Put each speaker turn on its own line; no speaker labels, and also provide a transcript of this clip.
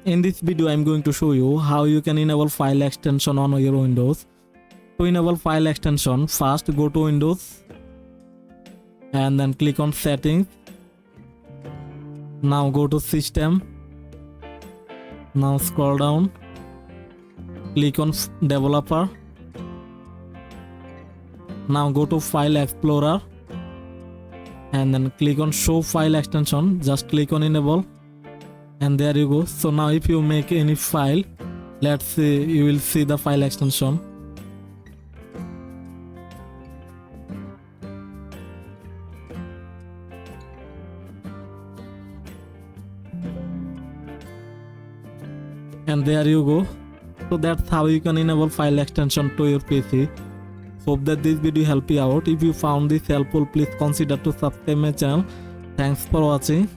In this video I'm going to show you how you can enable file extension on your Windows. To enable file extension, first go to Windows and then click on settings. Now go to system. Now scroll down, click on developer. Now go to file explorer and then click on show file extension. Just click on enable and there you go. So now if you make any file, let's see, you will see the file extension. And there you go. So that's how you can enable file extension to your PC. Hope that this video helped you out. If you found this helpful, please consider to subscribe my channel. Thanks for watching.